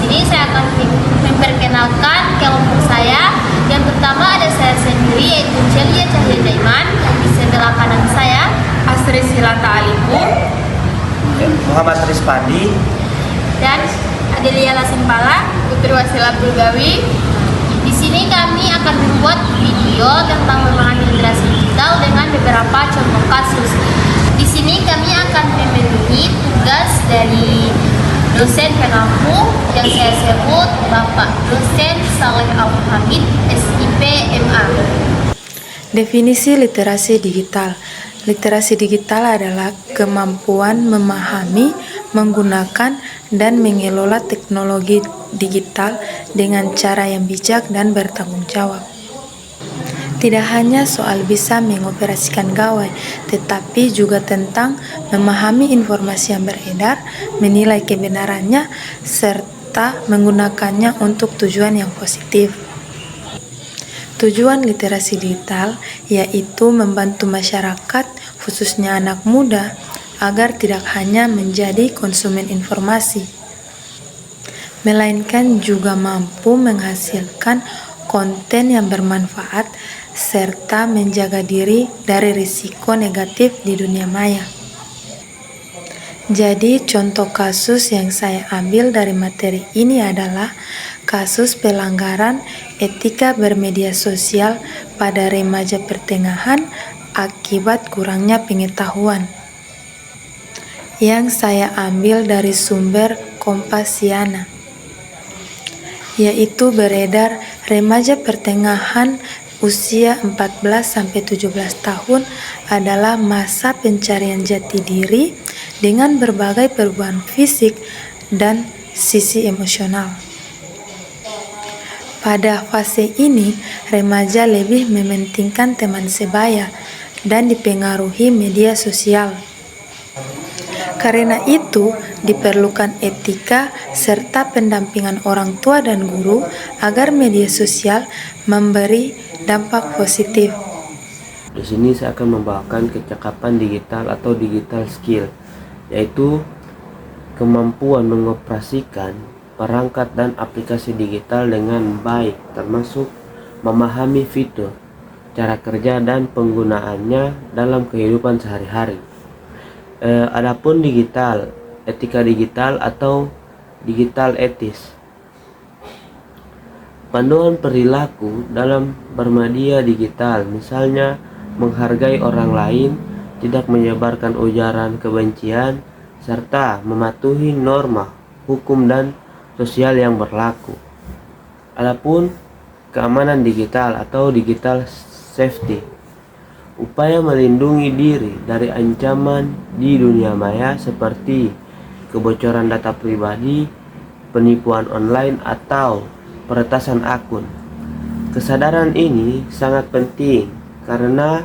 sini saya akan memperkenalkan kelompok saya. Yang pertama ada saya sendiri, yaitu Celia Cahya Daiman, yang di sebelah kanan saya Asri Silata Alipur, Muhammad Rispandi, dan Adelia Lasimpala, Putri Wasil Abdul Gawi. Di sini kami akan membuat video tentang memahami literasi digital dengan beberapa contoh kasus. Di sini kami akan memenuhi tugas dari dosen pengampu yang saya sebut Bapak Dosen Saleh Al-Hamid, SIP MA. Definisi literasi digital. Literasi digital adalah kemampuan memahami, menggunakan, dan mengelola teknologi digital dengan cara yang bijak dan bertanggung jawab. Tidak hanya soal bisa mengoperasikan gawai, tetapi juga tentang memahami informasi yang beredar, menilai kebenarannya, serta menggunakannya untuk tujuan yang positif. Tujuan literasi digital yaitu membantu masyarakat, khususnya anak muda, agar tidak hanya menjadi konsumen informasi, melainkan juga mampu menghasilkan konten yang bermanfaat serta menjaga diri dari risiko negatif di dunia maya. Jadi, contoh kasus yang saya ambil dari materi ini adalah kasus pelanggaran etika bermedia sosial pada remaja pertengahan akibat kurangnya pengetahuan. Yang saya ambil dari sumber Kompasiana, yaitu beredar remaja pertengahan usia 14-17 tahun adalah masa pencarian jati diri dengan berbagai perubahan fisik dan sisi emosional. Pada fase ini, remaja lebih mementingkan teman sebaya dan dipengaruhi media sosial. Karena itu, diperlukan etika serta pendampingan orang tua dan guru agar media sosial memberi dampak positif. Di sini saya akan membawakan kecakapan digital atau digital skill, yaitu kemampuan mengoperasikan perangkat dan aplikasi digital dengan baik, termasuk memahami fitur, cara kerja dan penggunaannya dalam kehidupan sehari-hari. Adapun digital, etika digital atau digital etis, panduan perilaku dalam bermedia digital, misalnya menghargai orang lain, tidak menyebarkan ujaran kebencian, serta mematuhi norma hukum dan sosial yang berlaku. Adapun keamanan digital atau digital safety, upaya melindungi diri dari ancaman di dunia maya seperti kebocoran data pribadi, penipuan online, atau peretasan akun. Kesadaran ini sangat penting karena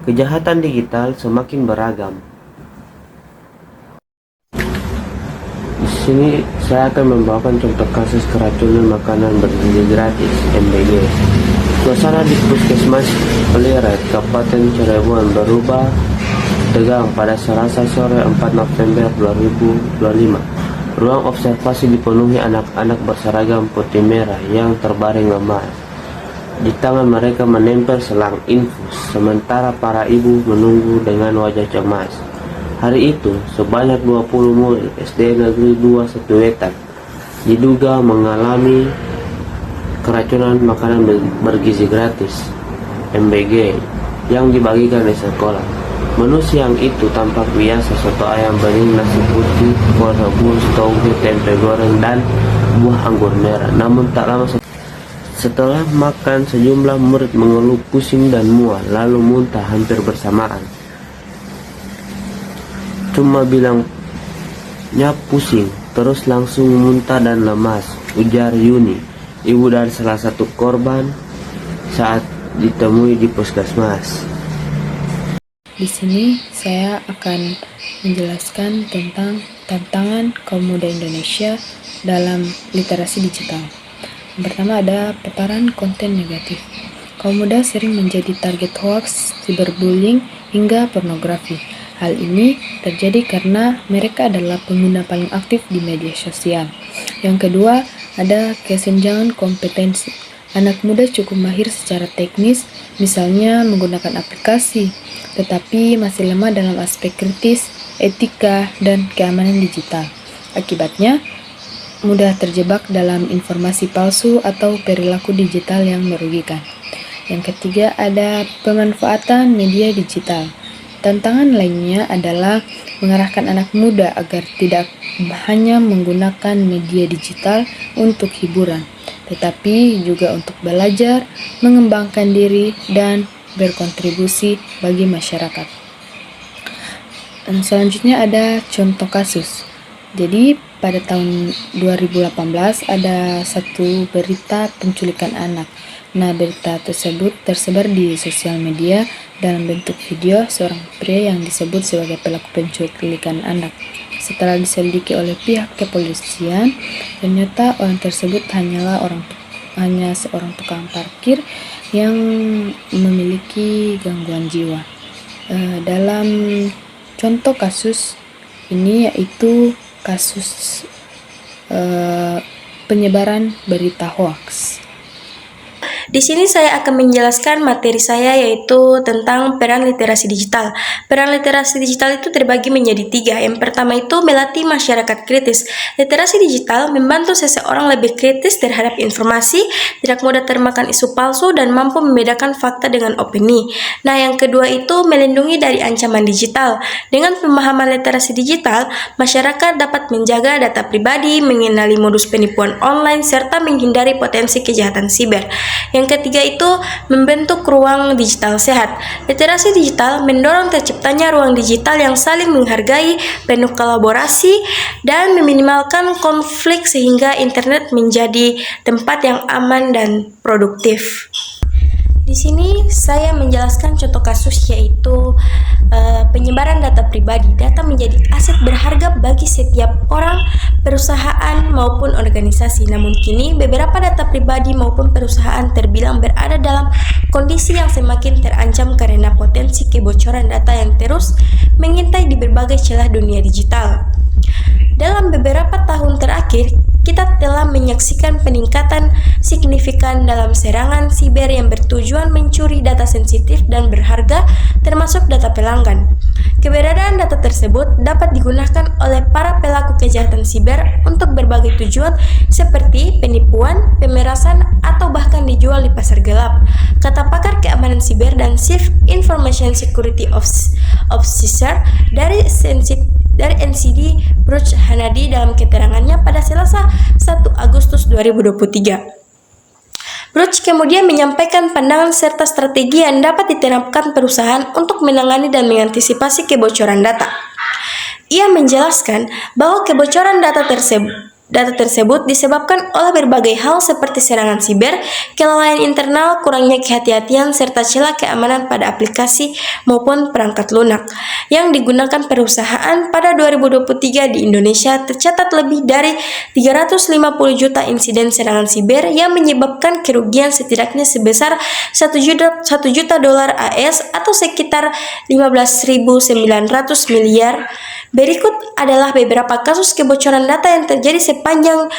kejahatan digital semakin beragam. Di sini saya akan membawakan contoh kasus keracunan makanan bergizi gratis (MBG). Suasana di Puskesmas Peleret, Kabupaten Cirebon berubah tegang pada Selasa sore 4 November 2025. Ruang observasi dipenuhi anak-anak berseragam putih merah yang terbaring lemas. Di tangan mereka menempel selang infus, sementara para ibu menunggu dengan wajah cemas. Hari itu, sebanyak 20 murid SD Negeri 2 Setuwetan diduga mengalami keracunan makanan bergizi gratis (MBG) yang dibagikan di sekolah. Menu siang itu tampak biasa: soto ayam bening, nasi putih, kuah rebus, toge, tempe goreng, dan buah anggur merah. Namun tak lama setelah makan, sejumlah murid mengeluh pusing dan mual, lalu muntah hampir bersamaan. Cuma bilangnya pusing, terus langsung muntah dan lemas, ujar Yuni, ibu dari salah satu korban, saat ditemui di puskesmas. Di sini saya akan menjelaskan tentang tantangan kaum muda Indonesia dalam literasi digital. Yang pertama ada paparan konten negatif. Kaum muda sering menjadi target hoax, cyberbullying, hingga pornografi. Hal ini terjadi karena mereka adalah pengguna paling aktif di media sosial. Yang kedua, ada kesenjangan kompetensi. Anak muda cukup mahir secara teknis, misalnya menggunakan aplikasi, tetapi masih lemah dalam aspek kritis, etika, dan keamanan digital. Akibatnya, mudah terjebak dalam informasi palsu atau perilaku digital yang merugikan. Yang ketiga ada pemanfaatan media digital. Tantangan lainnya adalah mengarahkan anak muda agar tidak hanya menggunakan media digital untuk hiburan, tetapi juga untuk belajar, mengembangkan diri, dan berkontribusi bagi masyarakat. Dan selanjutnya ada contoh kasus. Jadi pada tahun 2018 ada satu berita penculikan anak. Nah, berita tersebut tersebar di sosial media dalam bentuk video seorang pria yang disebut sebagai pelaku penculikan anak. Setelah diselidiki oleh pihak kepolisian, ternyata orang tersebut hanya seorang tukang parkir yang memiliki gangguan jiwa. Dalam contoh kasus ini yaitu kasus penyebaran berita hoaks. Di sini saya akan menjelaskan materi saya yaitu tentang peran literasi digital. Peran literasi digital itu terbagi menjadi 3. Yang pertama itu melatih masyarakat kritis. Literasi digital membantu seseorang lebih kritis terhadap informasi, tidak mudah termakan isu palsu, dan mampu membedakan fakta dengan opini. Nah, yang kedua itu melindungi dari ancaman digital. Dengan pemahaman literasi digital, masyarakat dapat menjaga data pribadi, mengenali modus penipuan online, serta menghindari potensi kejahatan siber. Yang ketiga itu membentuk ruang digital sehat. Literasi digital mendorong terciptanya ruang digital yang saling menghargai, penuh kolaborasi, dan meminimalkan konflik sehingga internet menjadi tempat yang aman dan produktif. Di sini saya menjelaskan contoh kasus yaitu penyebaran data pribadi. Data menjadi aset berharga bagi setiap orang, perusahaan maupun organisasi. Namun kini beberapa data pribadi maupun perusahaan terbilang berada dalam kondisi yang semakin terancam karena potensi kebocoran data yang terus mengintai di berbagai celah dunia digital. Dalam beberapa tahun terakhir, kita telah menyaksikan peningkatan signifikan dalam serangan siber yang bertujuan mencuri data sensitif dan berharga, termasuk data pelanggan. Keberadaan data tersebut dapat digunakan oleh para pelaku kejahatan siber untuk berbagai tujuan seperti penipuan, pemerasan, atau bahkan dijual di pasar gelap. Kata pakar keamanan siber dan Chief Information Security Officer dari NCD, Bruce Hanadi, dalam keterangannya pada Selasa 1 Agustus 2023. Bruce kemudian menyampaikan pandangan serta strategi yang dapat diterapkan perusahaan untuk menangani dan mengantisipasi kebocoran data. Ia menjelaskan bahwa kebocoran data tersebut disebabkan oleh berbagai hal seperti serangan siber, kelalaian internal, kurangnya kehati-hatian, serta celah keamanan pada aplikasi maupun perangkat lunak yang digunakan perusahaan. Pada 2023 di Indonesia tercatat lebih dari 350 juta insiden serangan siber yang menyebabkan kerugian setidaknya sebesar 1 juta dolar AS atau sekitar 15.900 miliar. Berikut adalah beberapa kasus kebocoran data yang terjadi sepanjang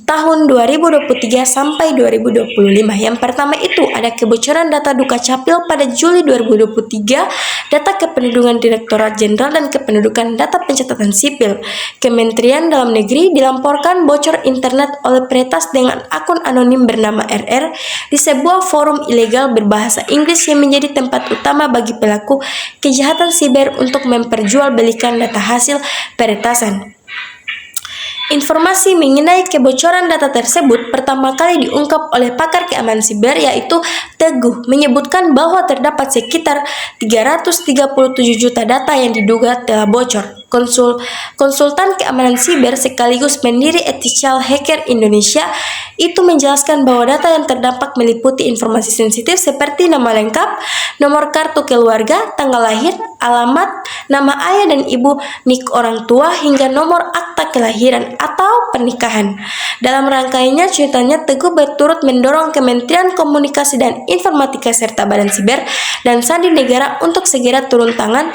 tahun 2023 sampai 2025. Yang pertama itu ada kebocoran data Dukcapil pada Juli 2023, data Kependudukan Direktorat Jenderal dan Kependudukan Data Pencatatan Sipil. Kementerian Dalam Negeri dilaporkan bocor internet oleh peretas dengan akun anonim bernama RR di sebuah forum ilegal berbahasa Inggris yang menjadi tempat utama bagi pelaku kejahatan siber untuk memperjualbelikan data hasil peretasan. Informasi mengenai kebocoran data tersebut pertama kali diungkap oleh pakar keamanan siber yaitu Teguh, menyebutkan bahwa terdapat sekitar 337 juta data yang diduga telah bocor. Konsultan keamanan siber sekaligus pendiri Ethical Hacker Indonesia itu menjelaskan bahwa data yang terdampak meliputi informasi sensitif seperti nama lengkap, nomor kartu keluarga, tanggal lahir, alamat, nama ayah dan ibu, nik orang tua, hingga nomor akta kelahiran atau pernikahan. Dalam rangkaiannya, cuitannya Teguh berturut mendorong Kementerian Komunikasi dan Informatika serta Badan Siber dan Sandi Negara untuk segera turun tangan.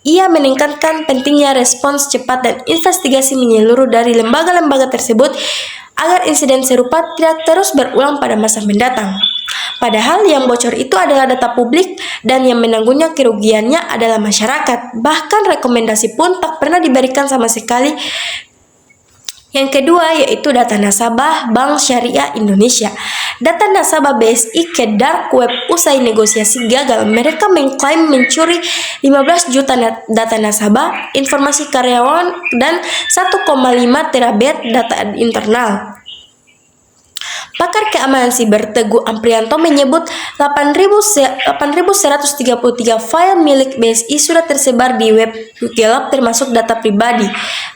Ia meningkatkan pentingnya respons cepat dan investigasi menyeluruh dari lembaga-lembaga tersebut agar insiden serupa tidak terus berulang pada masa mendatang. Padahal yang bocor itu adalah data publik dan yang menanggungnya kerugiannya adalah masyarakat. Bahkan rekomendasi pun tak pernah diberikan sama sekali. Yang kedua yaitu data nasabah Bank Syariah Indonesia. Data nasabah BSI ke dark web usai negosiasi gagal. Mereka mengklaim mencuri 15 juta data nasabah, informasi karyawan, dan 1,5 terabyte data internal. Pakar keamanan siber Teguh Amprianto menyebut 8.133 file milik BSI sudah tersebar di web gelap termasuk data pribadi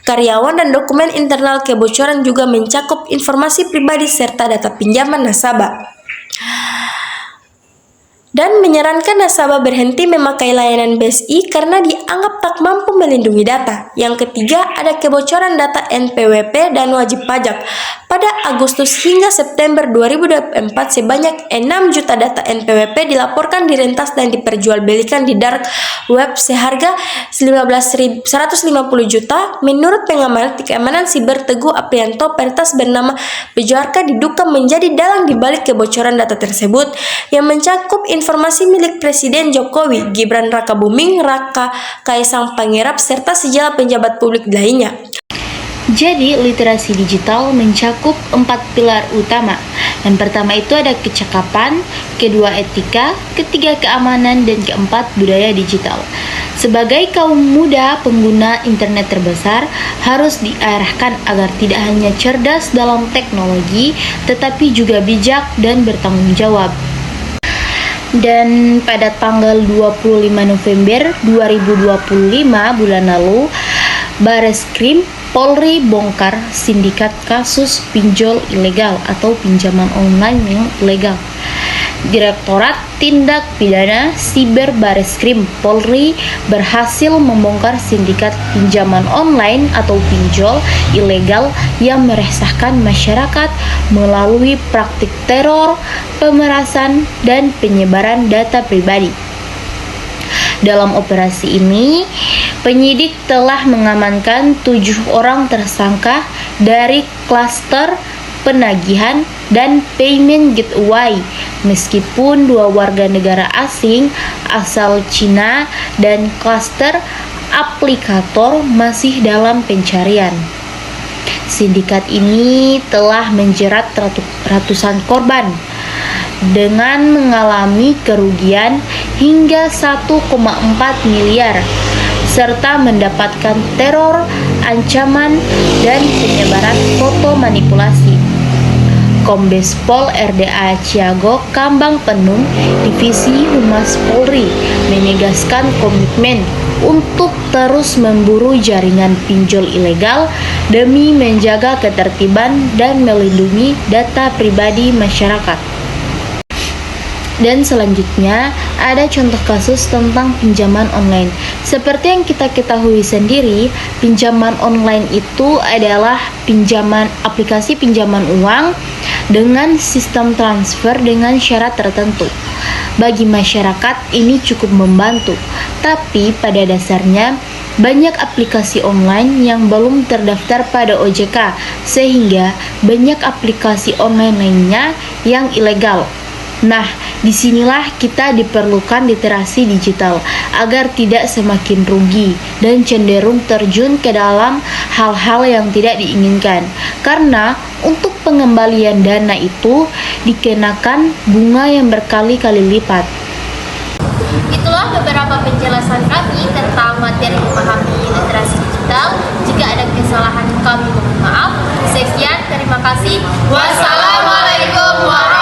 karyawan dan dokumen internal. Kebocoran juga mencakup informasi pribadi serta data pinjaman nasabah. Dan menyarankan nasabah berhenti memakai layanan BSI karena dianggap tak mampu melindungi data. Yang ketiga, ada kebocoran data NPWP dan wajib pajak. Pada Agustus hingga September 2024, sebanyak 6 juta data NPWP dilaporkan direntas dan diperjualbelikan di dark web seharga 150 juta. Menurut pengamat keamanan siber Teguh Aprianto, peritas bernama Bejwarka diduga menjadi dalang dibalik kebocoran data tersebut yang mencakup informasi milik Presiden Jokowi, Gibran Rakabuming Raka, Kaisang Pangarep, serta sejumlah pejabat publik lainnya. Jadi, literasi digital mencakup 4 pilar utama. Yang pertama itu ada kecakapan, kedua etika, ketiga keamanan, dan keempat budaya digital. Sebagai kaum muda pengguna internet terbesar, harus diarahkan agar tidak hanya cerdas dalam teknologi, tetapi juga bijak dan bertanggung jawab. Dan pada tanggal 25 November 2025 bulan lalu, Bareskrim Polri bongkar sindikat kasus pinjol ilegal atau pinjaman online yang ilegal. Direktorat Tindak Pidana Siber Bareskrim Polri berhasil membongkar sindikat pinjaman online atau pinjol ilegal yang meresahkan masyarakat melalui praktik teror, pemerasan, dan penyebaran data pribadi. Dalam operasi ini, penyidik telah mengamankan 7 orang tersangka dari klaster penagihan dan payment gateway, meskipun 2 warga negara asing asal Cina dan klaster aplikator masih dalam pencarian. Sindikat ini telah menjerat ratusan korban dengan mengalami kerugian hingga 1,4 miliar serta mendapatkan teror, ancaman, dan penyebaran foto manipulasi. Kombes Pol RDA Ciago Kambang Penung, Divisi Humas Polri, menegaskan komitmen untuk terus memburu jaringan pinjol ilegal demi menjaga ketertiban dan melindungi data pribadi masyarakat. Dan selanjutnya ada contoh kasus tentang pinjaman online. Seperti yang kita ketahui sendiri, pinjaman online itu adalah aplikasi pinjaman uang dengan sistem transfer dengan syarat tertentu. Bagi masyarakat ini cukup membantu, tapi pada dasarnya banyak aplikasi online yang belum terdaftar pada OJK, sehingga banyak aplikasi online lainnya yang ilegal. Nah, disinilah kita diperlukan literasi digital agar tidak semakin rugi dan cenderung terjun ke dalam hal-hal yang tidak diinginkan. Karena untuk pengembalian dana itu dikenakan bunga yang berkali-kali lipat. Itulah beberapa penjelasan kami tentang materi memahami literasi digital. Jika ada kesalahan kami mohon maaf. Sekian, terima kasih. Wassalamualaikum warahmatullahi wabarakatuh.